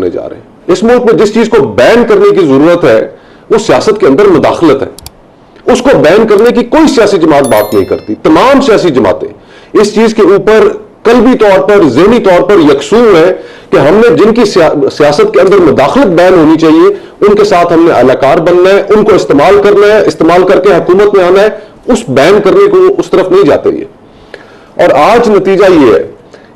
करने जा रहे हैं। इस मुल्क में जिस चीज को बैन करने की जरूरत है वो सियासत के अंदर मुदाखलत है। उसको बैन करने की कोई सियासी जमात बात नहीं करती। तमाम सियासी जमातें इस चीज के ऊपर कल्बी तौर पर, ज़हनी तौर पर यकसू है कि हमने जिनकी सियासत के अंदर मुदाखलत बैन होनी चाहिए उनके साथ हमने अलाकार बनना है, उनको इस्तेमाल करना है, इस्तेमाल करके हुकूमत में आना है। उस बैन करने को उस तरफ नहीं जाते ये। और आज नतीजा ये है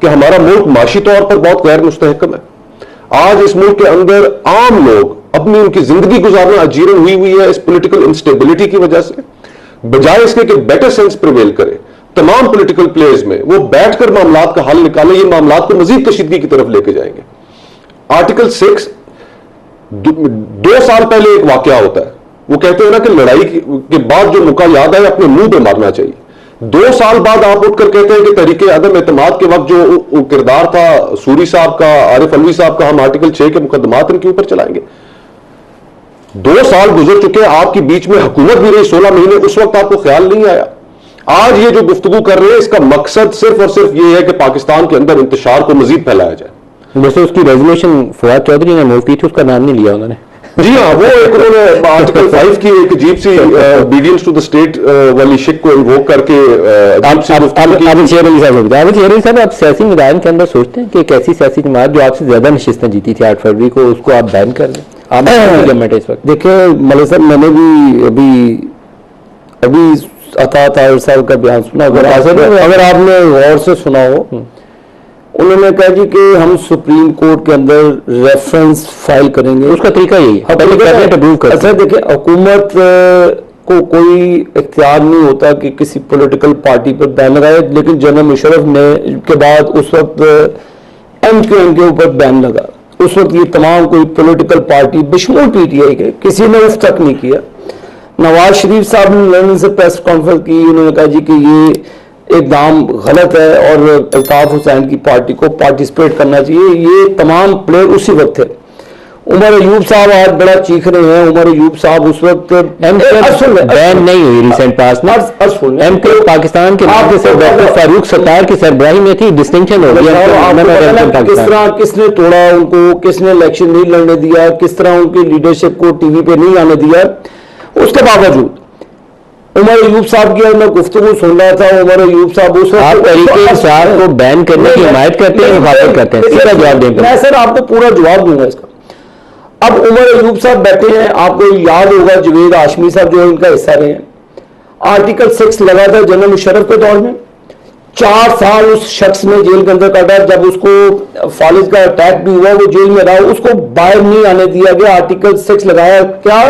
कि हमारा मुल्क माशी तौर पर बहुत गैर मुस्तहकम है। आज इस मुल्क के अंदर आम लोग अपनी उनकी जिंदगी गुजारना अजीरन हुई है इस पॉलिटिकल इंस्टेबिलिटी की वजह से। बजाय इसके कि बेटर सेंस प्रिवेल करे, तमाम पॉलिटिकल प्लेयर्स में वो बैठकर मामलात का हल निकाले, ये मामलात को मजीद कशीदगी की तरफ लेके जाएंगे। आर्टिकल 6 2 साल पहले एक वाकया होता है, वो कहते हैं ना कि लड़ाई के बाद जो मुका याद आए अपने मुंह पे मारना चाहिए। 2 साल बाद आप उठकर कहते हैं कि तरीके अदम एतमाद के वक्त जो किरदार था सूरी साहब का, आरिफ अलवी साहब का, हम आर्टिकल 6 के मुकदमात इनके ऊपर चलाएंगे। 2 साल गुजर चुके, आपकी बीच में हुकूमत भी रही 16 महीने, उस वक्त आपको ख्याल नहीं आया। आज ये जो गुफ्तगू कर रहे हैं इसका मकसद सिर्फ और सिर्फ ये है कि पाकिस्तान के अंदर इंतशार को मजीद फैलाया जाए। वैसे उसकी रेजोल्यूशन फवाद चौधरी ने मूव की थी, उसका नाम नहीं लिया उन्होंने। जी हाँ, वो एक उन्होंने आर्टिकल 5 की एक अजीब सी ओबीडियंस टू द स्टेट वाली शिक को इन्वोक करके आप सियासी मैदान के अंदर सोचते हैं कि एक ऐसी सियासी जमात जो आपसे ज्यादा नशिस्तें जीती थी 8 फरवरी को, उसको आप बैन कर दें? आप गवर्नमेंट इस वक्त देखिए मलिक साहब, मैंने भी अभी अता ताहिर साहब का बयान सुना, अगर आपने गौर से सुना हो, उन्होंने कहा जी कि हम सुप्रीम कोर्ट के अंदर रेफरेंस फाइल करेंगे। उसका तरीका यही है। अच्छा देखिए, हुकूमत को कोई इख्तियार नहीं होता कि किसी पॉलिटिकल पार्टी पर बैन लगाए, लेकिन जनरल मुशर्रफ ने के बाद उस वक्त MQM के ऊपर बैन लगा। उस वक्त ये तमाम कोई पॉलिटिकल पार्टी बशमूल PTI के किसी ने उफ तक नहीं किया। नवाज शरीफ साहब ने लंदन से प्रेस कॉन्फ्रेंस की, उन्होंने कहा जी कि ये इकदाम गलत है और अल्ताफ हुसैन की पार्टी को पार्टिसिपेट करना चाहिए। ये तमाम प्लेयर उसी वक्त थे। उमर अयूब साहब आज बड़ा चीख रहे हैं। उमर अयूब साहब उस वक्त बैन नहीं हुई रिसेंट पास में। MQM पाकिस्तान के डॉक्टर फारूक सत्तार की सरबराही में थी, डिस्टिंक्शन हो गया। किस तरह किसने तोड़ा उनको, किसने इलेक्शन नहीं लड़ने दिया, किस तरह उनकी लीडरशिप को टीवी पे नहीं आने दिया। उसके बावजूद उमर अयूब साहब की मैं गुफ्तगू सुन रहा था। उमर अयूब साहब उस वक्त को बैन करने की हिमायत करते हैं, मुखालफत करते हैं। सीधा जवाब देंगे। मैं सर आपको पूरा जवाब दूंगा इसका। अब उमर अयूब साहब बैठे हैं, आपको याद होगा जवेद हाशमी साहब जो इनका हिस्सा रहे हैं, आर्टिकल 6 लगा था जनरल मुशर्रफ के दौर में। 4 साल उस शख्स ने जेल के अंदर काटा। जब उसको फालिज का अटैक भी हुआ, वो जेल में रहा, उसको बाहर नहीं आने दिया गया। आर्टिकल 6 लगाया। क्या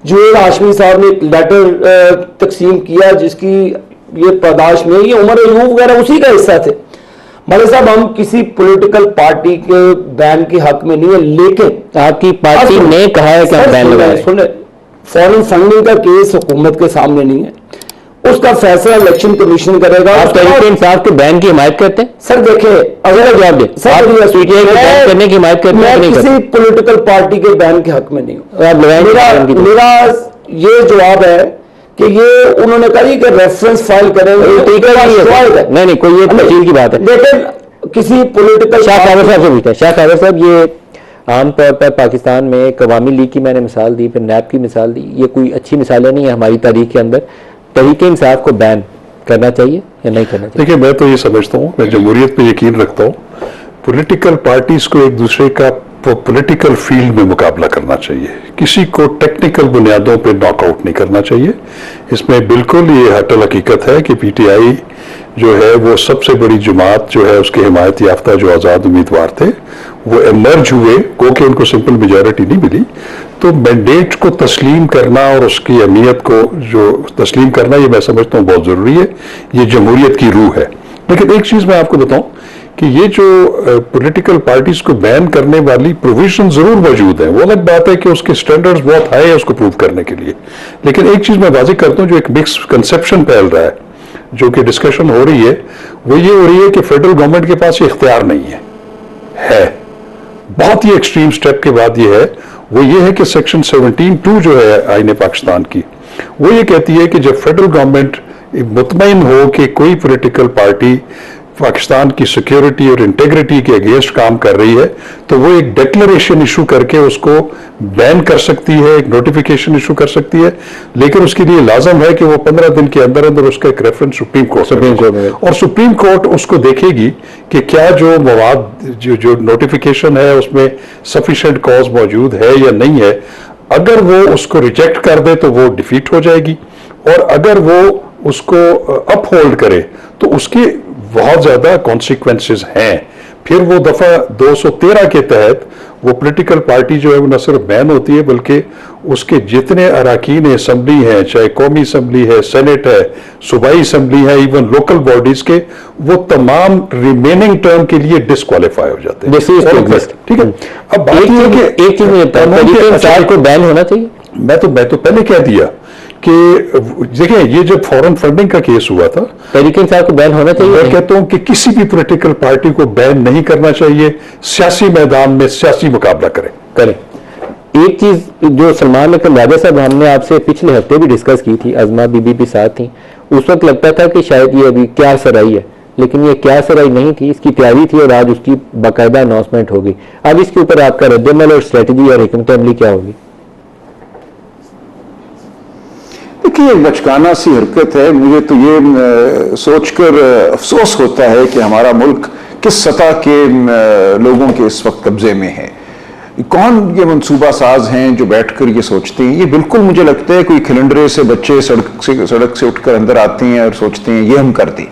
जवेद हाशमी साहब ने एक लेटर तकसीम किया जिसकी ये पादाश में ये उमर अयूब वगैरह उसी का हिस्सा थे। मलिक साहब, हम किसी पॉलिटिकल पार्टी के बैन के हक में नहीं है, लेकिन आपकी पार्टी ने कहा है कि बैन लगाएं। सुने, फॉरेन फंडिंग का केस हुकूमत के सामने नहीं है, उसका फैसला इलेक्शन कमीशन करेगा। आप तहरीक इंसाफ के बैन की हिमायत करते हैं? सर देखिए, अगर जवाब दे, बैन करने की हिमायत करते हैं? मैं किसी पॉलिटिकल पार्टी के बैन के हक में नहीं हूँ। मेरा ये जवाब है कि ये उन्होंने कहा कि रेफरेंस फाइल करेंगे। नहीं, कोई ये तफसील की बात है। लेकिन किसी पॉलिटिकल शाह कादर साहब से पूछते हैं। शाह कादर साहब, ये आमतौर पर पाकिस्तान में अवामी लीग की मैंने मिसाल दी, फिर नैब की मिसाल दी, ये कोई अच्छी मिसालें नहीं है हमारी तारीख के अंदर। तहरीक इंसाफ को बैन करना चाहिए या नहीं करना चाहिए? देखिए, मैं तो ये समझता हूँ, मैं जमहूरियत पे यकीन रखता हूँ। पॉलिटिकल पार्टीज को एक दूसरे का पॉलिटिकल फील्ड में मुकाबला करना चाहिए, किसी को टेक्निकल बुनियादों पे नॉकआउट नहीं करना चाहिए। इसमें बिल्कुल ये हटल हकीकत है कि PTI जो है वो सबसे बड़ी जमात जो है, उसके हिमायत याफ्ता जो आज़ाद उम्मीदवार थे वो एमर्ज हुए, क्योंकि उनको सिंपल मेजॉरिटी नहीं मिली। तो मैंडेट को तस्लीम करना और उसकी अहमियत को जो तस्लीम करना, ये मैं समझता हूँ बहुत ज़रूरी है। ये जमहूरियत की रूह है। लेकिन एक चीज़ मैं आपको बताऊँ कि ये जो पॉलिटिकल पार्टीज को बैन करने वाली प्रोविजन जरूर मौजूद है। वो अलग बात है कि उसके स्टैंडर्ड्स बहुत हाई है उसको प्रूव करने के लिए। लेकिन एक चीज़ मैं वाज़ेह करता हूँ, जो एक मिक्स कंसेप्शन फैल रहा है, जो कि डिस्कशन हो रही है, वो ये हो रही है कि फेडरल गवर्नमेंट के पास ये इख्तियार नहीं है। बहुत ही एक्सट्रीम स्टेप के बाद ये है, वो ये है कि सेक्शन 17(2) जो है आईन पाकिस्तान की, वो ये कहती है कि जब फेडरल गवर्नमेंट मुतमईन हो कि कोई पॉलिटिकल पार्टी पाकिस्तान की सिक्योरिटी और इंटेग्रिटी के अगेंस्ट काम कर रही है, तो वो एक डिक्लेरेशन इशू करके उसको बैन कर सकती है, एक नोटिफिकेशन इशू कर सकती है, लेकिन उसके लिए लाजम है कि वो 15 दिन के अंदर अंदर उसका एक रेफरेंस सुप्रीम कोर्ट में, और सुप्रीम कोर्ट उसको देखेगी कि क्या जो मवाद जो नोटिफिकेशन है उसमें सफिशिएंट कॉज मौजूद है या नहीं है। अगर वो उसको रिजेक्ट कर दे तो वो डिफीट हो जाएगी, और अगर वो उसको अपहोल्ड करे तो उसके बहुत ज्यादा कॉन्सिक्वेंसेस हैं। फिर वो दफा 213 के तहत वो पॉलिटिकल पार्टी जो है वो न सिर्फ बैन होती है, बल्कि उसके जितने अराकीन असेंबली हैं, चाहे कौमी असेंबली है, सेनेट है, सूबाई असेंबली है, इवन लोकल बॉडीज के, वो तमाम रिमेनिंग टर्म के लिए डिस्क्वालीफाई हो जाते हैं। ठीक है। अब बात यह है कि एक चीज को बैन होना चाहिए। मैं तो पहले कह दिया कि देखिए, ये जब फॉरेन फंडिंग का केस हुआ था, तहरीक इंसाफ को बैन होना चाहिए। मैं कहता हूं कि किसी भी पॉलिटिकल पार्टी को बैन नहीं करना चाहिए, सियासी मैदान में सियासी मुकाबला करें। एक चीज जो सलमान अकरम राजा साहब, हमने आपसे पिछले हफ्ते भी डिस्कस की थी, अजमा बीबी भी साथ थी, उस वक्त लगता था कि शायद ये अभी क्या सराई है, लेकिन ये क्या सराई नहीं थी, इसकी तैयारी थी और आज उसकी बाकायदा अनाउंसमेंट होगी। अब इसके ऊपर आपका रद्दमल और स्ट्रेटजी और हिकमत अमली क्या होगी? देखिए, एक बचकाना सी हरकत है। मुझे तो ये सोचकर अफसोस होता है कि हमारा मुल्क किस सतह के लोगों के इस वक्त कब्जे में है। कौन ये मंसूबा साज हैं जो बैठकर ये सोचते हैं? ये बिल्कुल मुझे लगता है कोई खिलंडरे से बच्चे सड़क से उठकर अंदर आते हैं और सोचते हैं ये हम कर दें।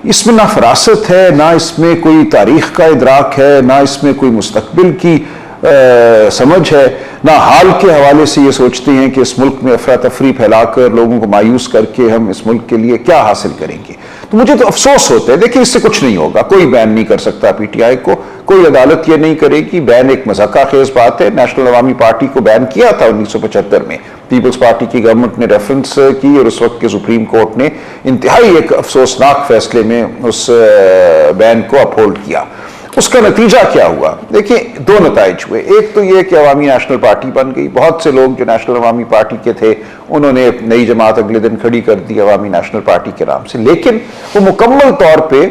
इसमें ना फरासत है, ना इसमें कोई तारीख का इदराक है, ना इसमें कोई मुस्तकबिल की समझ है, ना हाल के हवाले से ये सोचते हैं कि इस मुल्क में अफरा तफरी फैलाकर लोगों को मायूस करके हम इस मुल्क के लिए क्या हासिल करेंगे। तो मुझे तो अफसोस होता है। देखिए, इससे कुछ नहीं होगा, कोई बैन नहीं कर सकता पीटीआई को, कोई अदालत ये नहीं करेगी। बैन एक मजाका खेज बात है। नेशनल अवामी पार्टी को बैन किया था 1975 में, पीपल्स पार्टी की गवर्नमेंट ने रेफरेंस की और उस वक्त के सुप्रीम कोर्ट ने इंतहाई एक अफसोसनाक फैसले में उस बैन को अपहोल्ड किया। उसका नतीजा क्या हुआ? देखिए, दो नताइज हुए। एक तो यह कि अवामी नेशनल पार्टी बन गई। बहुत से लोग जो नेशनल अवामी पार्टी के थे, उन्होंने नई जमात अगले दिन खड़ी कर दी अवामी नेशनल पार्टी के नाम से, लेकिन वो मुकम्मल तौर पे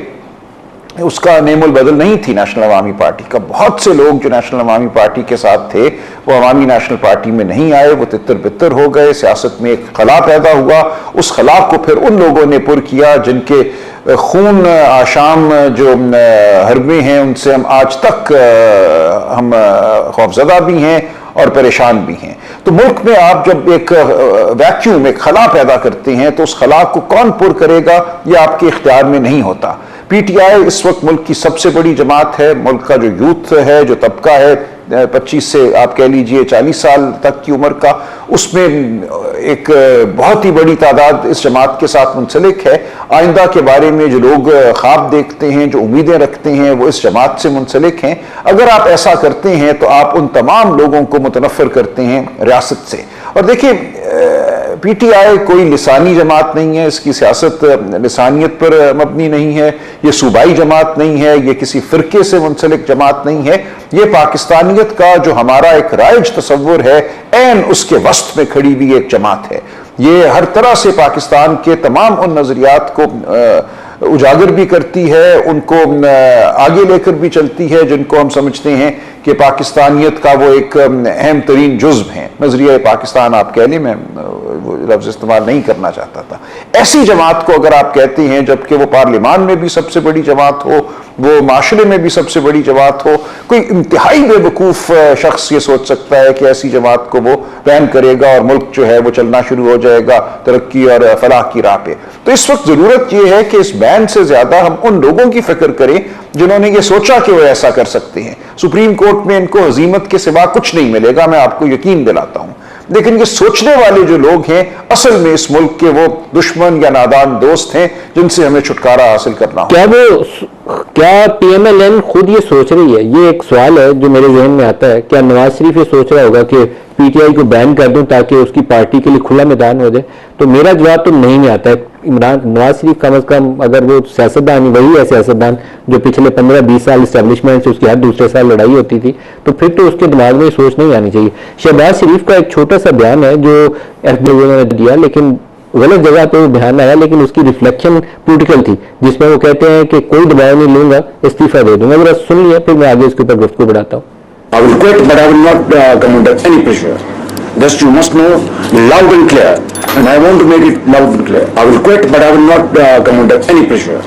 उसका नेमुल बदल नहीं थी नेशनल अवामी पार्टी का। बहुत से लोग जो नेशनल अवामी पार्टी के साथ थे वो अवामी नेशनल पार्टी में नहीं आए, वो तितर बितर हो गए। सियासत में एक खला पैदा हुआ। उस खला को फिर उन लोगों ने पुर किया जिनके खून आशाम जो हरबे हैं, उनसे हम आज तक हम खौफजदा भी हैं और परेशान भी हैं। तो मुल्क में आप जब एक वैक्यूम, एक खला पैदा करते हैं, तो उस खला को कौन पुर करेगा ये आपके इख्तियार में नहीं होता। पीटीआई इस वक्त मुल्क की सबसे बड़ी जमात है। मुल्क का जो यूथ है, जो तबका है 25 से आप कह लीजिए 40 साल तक की उम्र का, उसमें एक बहुत ही बड़ी तादाद इस जमात के साथ मुंसलिक है। आइंदा के बारे में जो लोग ख्वाब देखते हैं, जो उम्मीदें रखते हैं, वो इस जमात से मुंसलिक हैं। अगर आप ऐसा करते हैं तो आप उन तमाम लोगों को मुतनफ़िर करते हैं रियासत से। और देखिए, पीटीआई कोई लिसानी जमात नहीं है, इसकी सियासत लिसानियत पर मबनी नहीं है, ये सूबाई जमात नहीं है, ये किसी फ़िरके से मुंसलिक जमात नहीं है। ये पाकिस्तानियत का जो हमारा एक राइज तसव्वुर है, ऐन उसके वस्त में खड़ी हुई एक जमात है। ये हर तरह से पाकिस्तान के तमाम उन नज़रियात को उजागर भी करती है, उनको आगे लेकर भी चलती है जिनको हम समझते हैं कि पाकिस्तानियत का वो एक अहम तरीन जुज़्व है। नजरिया पाकिस्तान आप कह लें, मैं वो लफ्ज़ इस्तेमाल नहीं करना चाहता था। ऐसी जमात को अगर आप कहते हैं, जबकि वो पार्लियामान में भी सबसे बड़ी जमात हो, वो माशरे में भी सबसे बड़ी जमात हो, कोई इंतहाई बेवकूफ़ शख्स ये सोच सकता है कि ऐसी जमात को वो बैन करेगा और मुल्क जो है वो चलना शुरू हो जाएगा तरक्की और फलाह की राह पे। तो इस वक्त ज़रूरत यह है कि इस बैन से ज़्यादा हम उन लोगों की फिक्र करें जिन्होंने ये सोचा कि वो ऐसा कर सकते हैं। सुप्रीम कोर्ट में इनको हजीमत के सिवा कुछ नहीं मिलेगा, मैं आपको यकीन दिलाता हूं। लेकिन ये सोचने वाले जो लोग हैं, असल में इस मुल्क के वो दुश्मन या नादान दोस्त हैं जिनसे हमें छुटकारा हासिल करना हो। क्या पीएमएलएन खुद ये सोच रही है? ये एक सवाल है जो मेरे जहन में आता है। क्या नवाज शरीफ ये सोच रहा होगा कि पीटीआई को बैन कर दूं ताकि उसकी पार्टी के लिए खुला मैदान हो जाए? तो मेरा जवाब तो नहीं में आता है। नवाज शरीफ कम अज कम, अगर वो सियासतदान वही है सियासतदान जो पिछले 15-20 साल इस्टेब्लिशमेंट से उसकी हर दूसरे साल लड़ाई होती थी, तो फिर तो उसके दिमाग में सोच नहीं आनी चाहिए। शहबाज शरीफ का एक छोटा सा बयान है जो एफबीआई ने दिया, लेकिन गलत जगह पे वो बयान आया, लेकिन उसकी रिफ्लेक्शन पॉलिटिकल थी, जिसमें वो कहते हैं कि कोई दबाव नहीं लूंगा, इस्तीफा दे दूंगा। जरा सुन लिया, फिर मैं आगे इसके ऊपर गुफ्तगू बढ़ाता हूँ। I will quit, but I will not come under any pressure. This you must know loud and clear, and I want to make it loud and clear. I will quit, but I will not come under any pressure.